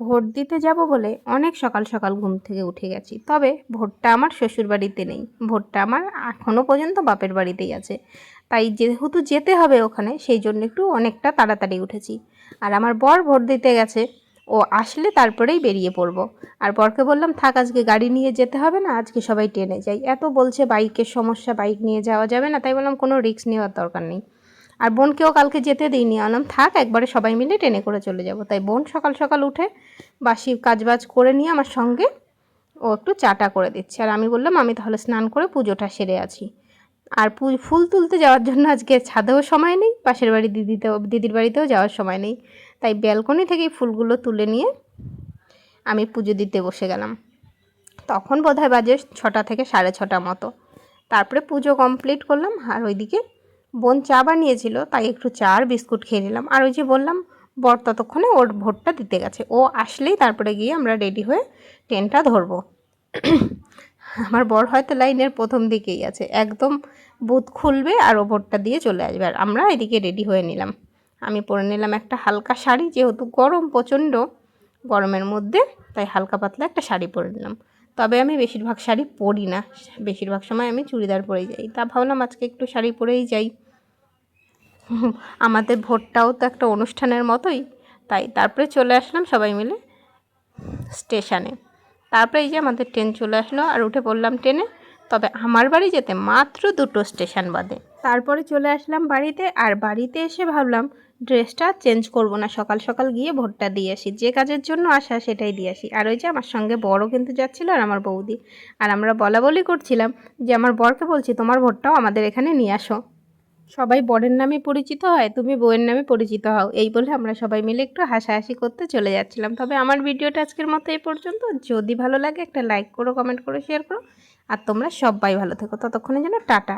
Vote দিতে যাব বলে অনেক সকাল সকাল ঘুম থেকে উঠে গেছি, তবে ভোটটা আমার শ্বশুর বাড়িতে নেই, ভোটটা আমার এখনও পর্যন্ত বাপের বাড়িতেই আছে। তাই যেহেতু যেতে হবে ওখানে, সেই জন্য একটু অনেকটা তাড়াতাড়ি উঠেছি। আর আমার বর ভোট দিতে গেছে, ও আসলে তারপরেই বেরিয়ে পড়বো। আর বরকে বললাম, থাক, আজকে গাড়ি নিয়ে যেতে হবে না, আজকে সবাই ট্রেনে যাই। এত বলছে বাইকের সমস্যা, বাইক নিয়ে যাওয়া যাবে না, তাই বললাম কোনো রিস্ক নেওয়ার দরকার নেই। আর বোনকেও কালকে যেতে দিইনি, আনলাম থাক, একবারে সবাই মিলে ট্রেনে করে চলে যাব। তাই বোন সকাল সকাল উঠে বাসি কাজবাজ করে নিয়ে আমার সঙ্গে ও একটু চাটা করে দিচ্ছে। আর আমি বললাম আমি তাহলে স্নান করে পুজোটা সেরে আছি। আর ফুল তুলতে যাওয়ার জন্য আজকে ছাদেও সময় নেই, পাশের বাড়ি দিদির বাড়িতেও যাওয়ার সময় নেই। তাই ব্যালকনি থেকেই ফুলগুলো তুলে নিয়ে আমি পুজো দিতে বসে গেলাম। তখন বোধহয় বাজে 6টা থেকে 6:30 মতো। তারপরে পুজো কমপ্লিট করলাম। আর ওইদিকে বোন চা বানিয়েছিল, তাই একটু চা আর বিস্কুট খেয়ে নিলাম। আর ওই যে বললাম, বর ততক্ষণে ওর ভোটটা দিতে গেছে, ও আসলেই তারপরে গিয়ে আমরা রেডি হয়ে ট্রেনটা ধরবো। আমার বর হয়তো লাইনের প্রথম দিকেই আছে, একদম বুথ খুলবে আর ও ভোটটা দিয়ে চলে আসবে। আর আমরা এদিকে রেডি হয়ে নিলাম। আমি পরে নিলাম একটা হালকা শাড়ি, যেহেতু গরম প্রচণ্ড, গরমের মধ্যে তাই হালকা পাতলা একটা শাড়ি পরে নিলাম। তবে আমি বেশিরভাগ শাড়ি পরি না, বেশিরভাগ সময় আমি চুড়িদার পরেই যাই। তা ভাবলাম আজকে একটু শাড়ি পরেই যাই। আমাদের ভোটটাও তো একটা অনুষ্ঠানের মতোই। তাই তারপরে চলে আসলাম সবাই মিলে স্টেশনে। তারপরে এই যে আমাদের ট্রেন চলে আসলো, আর উঠে পড়লাম ট্রেনে। তবে আমার বাড়ি যেতে মাত্র 2টো স্টেশন বাদে। তারপরে চলে আসলাম বাড়িতে। আর বাড়িতে এসে ভাবলাম ড্রেসটা চেঞ্জ করব না, সকাল সকাল গিয়ে ভোটটা দিয়ে আসি, যে কাজের জন্য আসা সেটাই দিয়ে আসি। আর ওই যে আমার সঙ্গে বড়ও কিন্তু যাচ্ছিলো, আর আমার বৌদি। আর আমরা বলা বলি করছিলাম যে আমার বরকে বলছি, তোমার ভোটটাও আমাদের এখানে নিয়ে আসো, সবাই বরের নামে পরিচিত হয়, তুমি বউয়ের নামে পরিচিত হও, এই বলে আমরা সবাই মিলে একটু হাসাহাসি করতে চলে যাচ্ছিলাম। তবে আমার ভিডিওটা আজকের মতো এই পর্যন্ত। যদি ভালো লাগে একটা লাইক করো, কমেন্ট করো, শেয়ার করো। আর তোমরা সবাই ভালো থেকো, ততক্ষণে যেন টাটা।